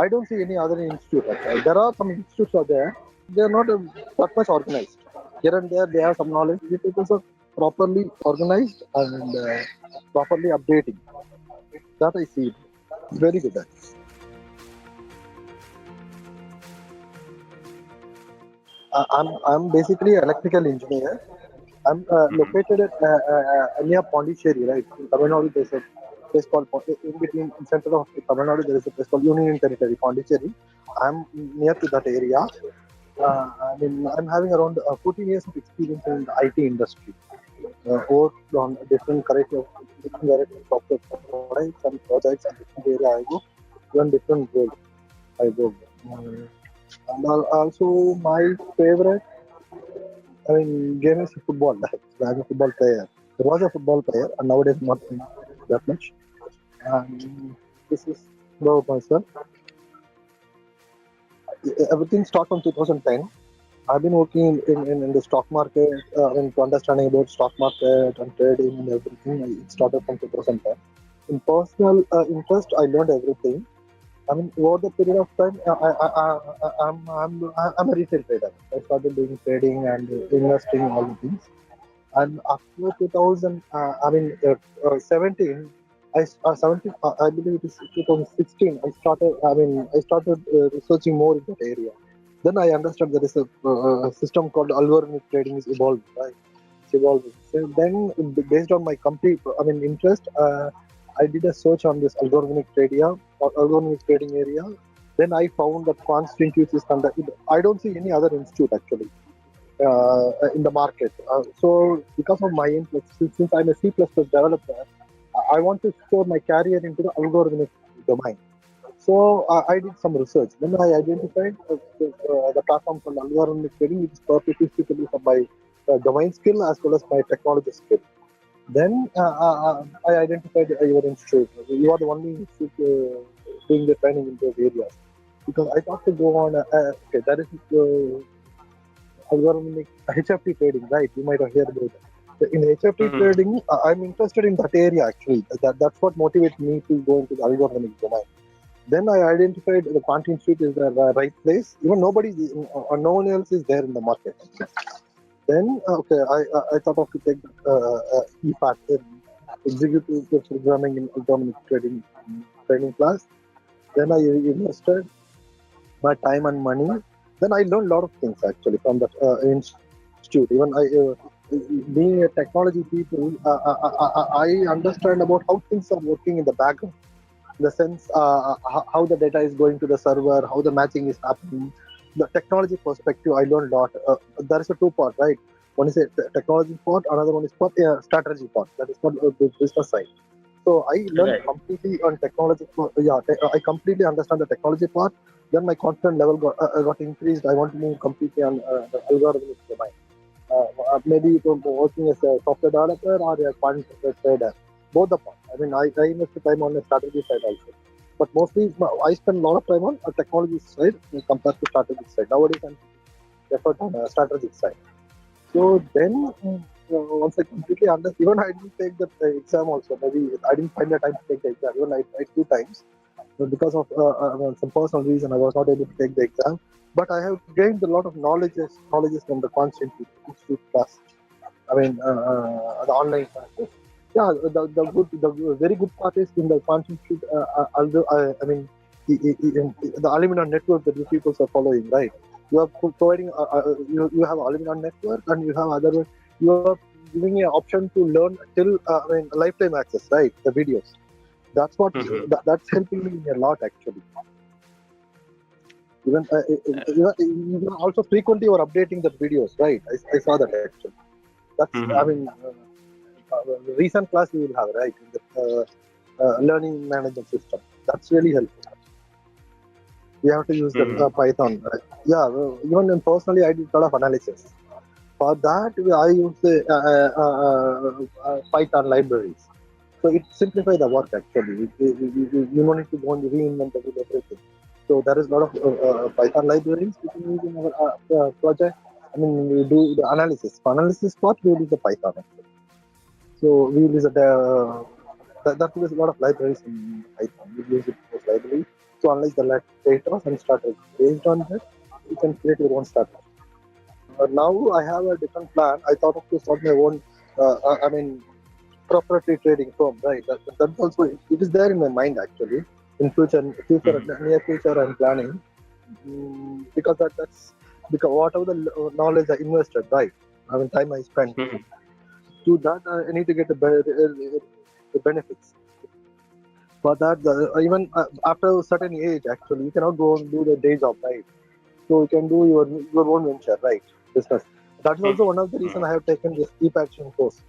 I don't see any other institute. Actually. There are some institutes out there. They are not that much organized. Here and there, they have some knowledge. The people are properly organized and properly updating. That I see. Very good. I'm basically an electrical engineer. I'm located at near Pondicherry, right? In Tamil Nadu, there's a place called in between in center of Tamil Nadu. There is a place called Union Territory, Pondicherry. I'm near to that area. I'm having around 14 years of experience in the IT industry. Worked on different variety of software products and projects and different area I go, even different roles I go. And also my favorite, game is football. I'm a football player. There was a football player, and nowadays not that much. And this is about myself. Everything started from 2010. I've been working in the stock market, to understanding about stock market and trading and everything. It started from 2010. In personal interest, I learned everything. Over the period of time, I'm a retail trader. I started doing trading and investing, all the things. And after 17, 17, I believe it is 2016. I started researching more in that area. Then I understood there is a system called algorithmic trading is evolved, right? It's evolving. So then, based on my complete, interest, I did a search on this algorithmic trading area. Then I found that QuantInsti is conducted. I don't see any other institute actually in the market. So because of my interest, since I'm a C++ developer, I want to explore my career into the algorithmic domain. So I did some research. Then I identified the platform called Algorithmic Trading, which is perfectly suitable for my domain skill as well as my technology skill. Then I identified your institute. You are the only institute doing the training in those areas. Because I thought to go on, okay, that is algorithmic HFT trading, right? You might have heard about it. In HFT trading, I'm interested in that area actually. That's what motivated me to go into the algorithmic domain. Then I identified the QuantInsti is the right place. Even no one else is there in the market. Then I thought of to take EPAT, Executive Programming in Algorithmic Trading training class. Then I invested my time and money. Then I learned a lot of things actually from that institute. Even being a technology people, I understand about how things are working in the background. In the sense how the data is going to the server, how the matching is happening. The technology perspective, I learned a lot. There is a two-part, right? One is a technology part, another one is strategy part. That is not the business side. So I learned completely on technology. I completely understand the technology part. Then my confidence level got increased. I want to move completely on the algorithmic domain. Maybe working as a software developer or a quantitative trader. Both the parts. I invested time on the strategy side also. But mostly, I spend a lot of time on a technology side compared to strategic side. Nowadays, I'm effort on a strategic side. So then, once I completely understand, even I didn't take the exam also. Maybe I didn't find the time to take the exam. Even I tried 2 times. But because of some personal reason, I was not able to take the exam. But I have gained a lot of knowledges from the Institute class. The online classes. Yeah, the very good part is in the Quantitative, the Alumni network that you people are following, right? You are providing, you have Alumni network, and you have other, you are giving an option to learn till, lifetime access, right? The videos. That's what, that's helping me a lot actually. Even also frequently you are updating the videos, right? I saw that actually. That's, recent class we will have, right? In the learning management system. That's really helpful. We have to use the Python. Right? Yeah, even personally, I did a lot of analysis. For that, I use the Python libraries. So it simplifies the work actually. You don't need to go and reinvent everything. So there is a lot of Python libraries we can use in our project. We do the analysis. For analysis part, we use the Python actually. So we use that was a lot of libraries in Python. We use those libraries. to analyze the data and strategy. Based on that, you can create your own strategy. Now I have a different plan. I thought of to start my own, proprietary trading firm. Right. That's also it is there in my mind actually. In near future, I'm planning because that's because whatever the knowledge I invested, right? I mean, time I spent to that, I need to get the benefits. For that, even after a certain age, actually, you cannot go and do the day job, right? So you can do your own venture, right? Business. That is also one of the reasons I have taken this EPAT course.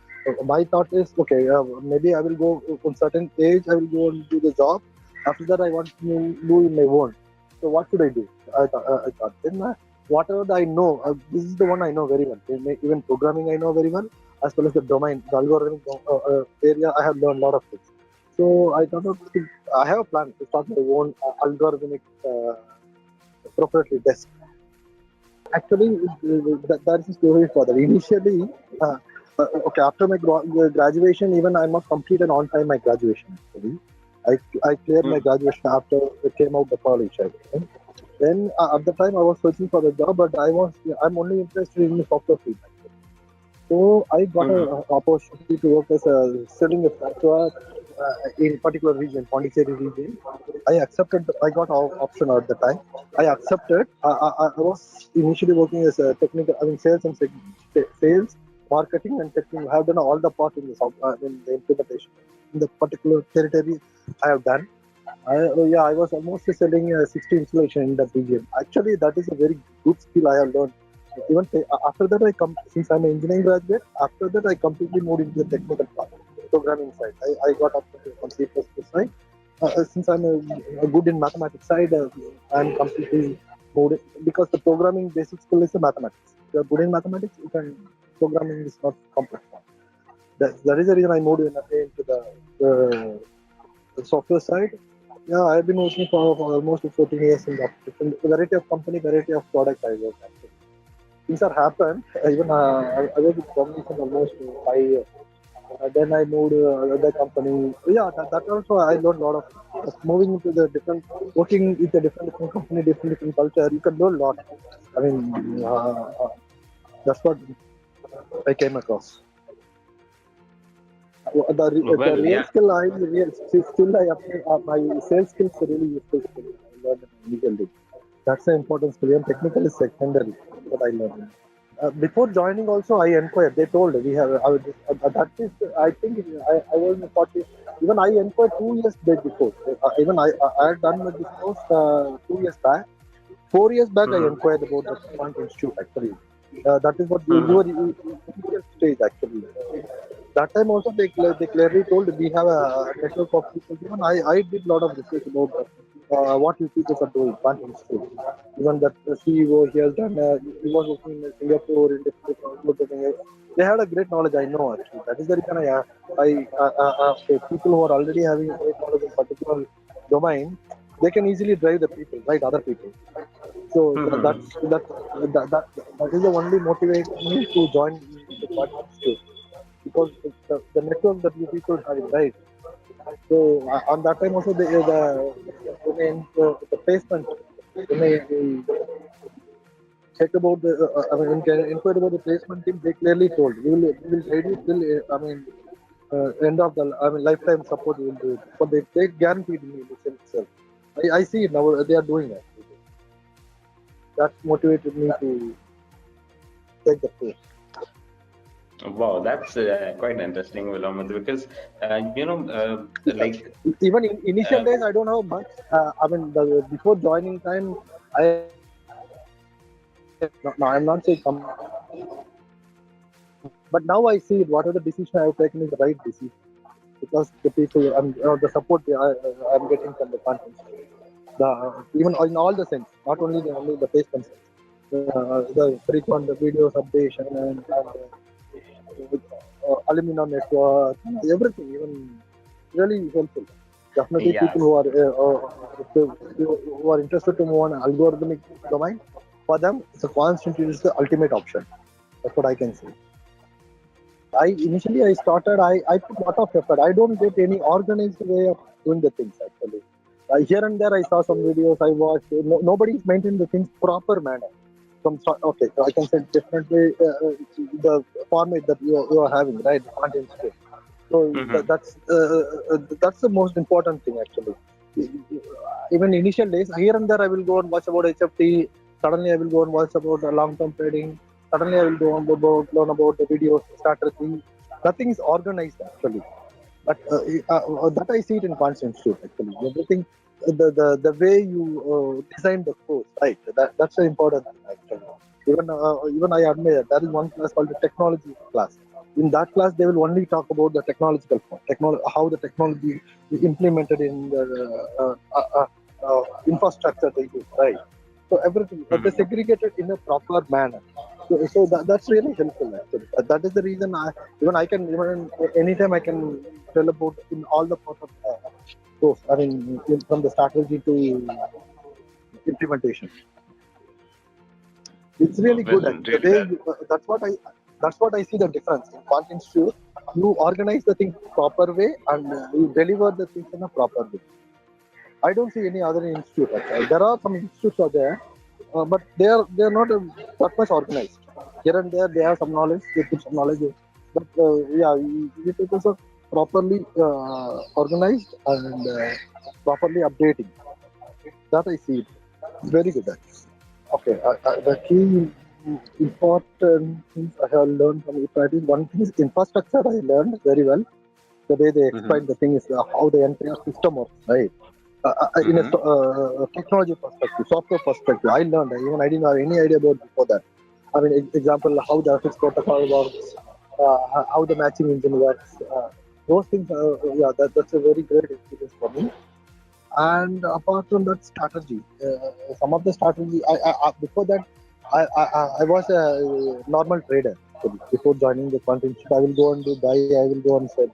My thought is, okay, maybe I will go from certain age, I will go and do the job. After that, I want to do in my own. So what should I do? I thought then whatever I know, this is the one I know very well. Even programming I know very well, as well as the domain, the algorithmic area. I have learned a lot of things. So I thought I have a plan to start my own algorithmic proprietary desk. Actually, that is the story for that. Initially, okay, after my graduation, even I'm not completed on time my graduation. Actually, I cleared my graduation after I came out the college. Actually. Then at the time I was searching for the job, but I'm only interested in the software field. Actually. So I got an opportunity to work as selling a software in particular region, Quantitative region. I accepted. I got option at the time. I accepted. I was initially working as a technical, sales and sales, marketing and technical. I have done all the part in in the implementation. In the particular territory, I have done. I was almost selling 60 installation in that region. Actually, that is a very good skill I have learned. Even after that, since I'm an engineering graduate. After that, I completely moved into the technical part, programming side. I got up on C++ side. Since I'm good in mathematics side, I'm completely moved because the programming basic skill is the mathematics. If you're good in mathematics, programming is not complex. That is the reason I moved into the software side. Yeah, I've been working for almost 14 years in the variety of company, variety of product I work actually. Things are happened. Even I was with company for almost 5 years. Then I moved to another company. Yeah, that also I learned a lot of moving into the different, working with a different company, different culture. You can learn a lot. That's what I came across. The real skill still I apply, my sales skills are really useful skill. I learned immediately. That's the important skill. And technical is secondary. What I learned. Before joining, also I inquired. They told we have. That is, I think I was 40. Even I inquired 2 years back before. Even I had done this course 2 years back. 4 years back, I inquired about the QuantInsti actually. That is what your initial stage actually. That time also they clearly told we have a network of people. Even I did a lot of research about what you people are doing, QuantInsti. Even that the CEO he has done, he was working in Singapore in different. They had a great knowledge. I know actually. That is the reason people who are already having a great knowledge in particular domain, they can easily drive the people, right? Other people. So that is the only motivate me to join the QuantInsti because the network that you people have, right? So on that time also the placement when they check about the inquired about the placement team, they clearly told we will guide you till end of the lifetime support we will do it. But they guaranteed me this itself. I see it now they are doing it. That motivated me to take the course. Wow, that's quite interesting, Vilvamoorthy, because like even in initial days, I don't know much. Before joining time, I'm not saying but now I see whatever the decision I have taken is the right decision because the people, the support I'm getting from the content, even in all the sense, not only the placement sense, the frequent videos updation and alumni network, everything, even really helpful. Definitely, people who are interested to move on algorithmic domain, for them, the QuantInsti is the ultimate option. That's what I can say. I started. I put a lot of effort. I don't get any organized way of doing the things actually. Here and there, I saw some videos. I watched. Nobody is maintaining the things proper manner. Okay, so I can say definitely the format that you are having, right? The content script. So Mm-hmm. that's the most important thing actually. Even initial days, here and there, I will go and watch about HFT. Suddenly, I will go and watch about long-term trading. Suddenly, I will go and learn about the videos, strategy. Nothing is organized actually. But that I see it in QuantInsti actually. Everything, the way you design the course, right? That's the important thing actually. Even I admire there is one class called the technology class. In that class, they will only talk about the technological part, how the technology is implemented in the infrastructure they use, right? So everything they Mm-hmm. segregated in a proper manner. So that's really helpful actually. That is the reason even I can even anytime I can tell about in all the part of course. I mean, from the strategy to implementation. It's really good. Well, Actually. The really way that. that's what I see the difference in QuantInsti. You organize the things proper way and you deliver the things in a proper way. I don't see any other institute. Actually. There are some institutes out there, but they are not that much organized. Here and there, they have some knowledge. They put some knowledge, but yeah, you people are properly organized and properly updating. That I see. It's very good. Actually. Okay, the key important things I have learned from EPAT is one thing is infrastructure. I learned very well. The way they Mm-hmm. explain the thing is how the entire system works, right? In a Mm-hmm. technology perspective, software perspective, I learned. Even I didn't have any idea about before that. I mean, example, how the FX protocol works, how the matching engine works. Those things, yeah, that's a very great experience for me. And apart from that, strategy. Some of the strategy, before that, I was a normal trader. So before joining the content, I will go and do buy. I will go and sell.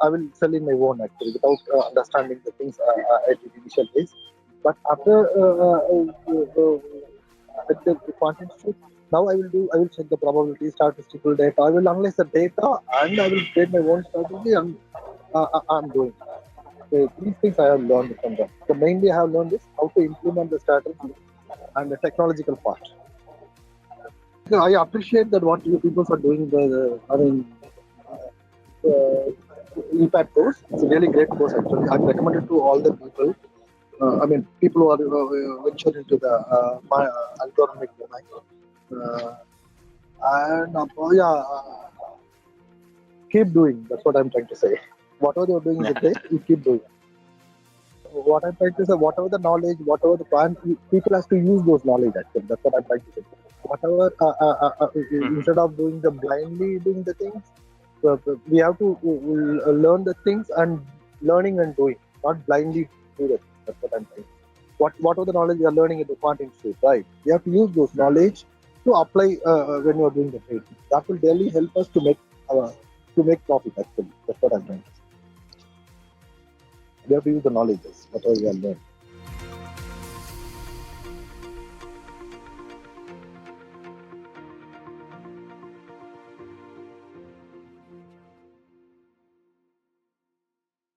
I will sell in my own actually without understanding the things at the initial days. But after with the content shoot, now I will check the probability, statistical data. I will analyze the data and I will create my own strategy and I'm doing. So these things I have learned from them. So mainly I have learned is how to implement the strategy and the technological part. So I appreciate that what you people are doing. I mean, EPAT course. It's a really great course actually. I recommend it to all the people. I mean, people who are ventured into the algorithmic domain. Uh, and yeah, keep doing. That's what I'm trying to say. Whatever you're doing is great. You keep doing. What I'm trying to say, whatever the knowledge, whatever the plan, people has to use those knowledge actually. That's what I'm trying to say. Whatever, Mm-hmm. instead of doing the blindly doing the things, we have to learn the things and learning and doing, not blindly do that. That's what I'm saying. Whatever the knowledge you are learning at the quant institute, right? You have to use those knowledge to apply when you are doing the trade. That will really help us to make profit. Actually, that's what I'm trying to say. We have to use the knowledge, whatever we have learned.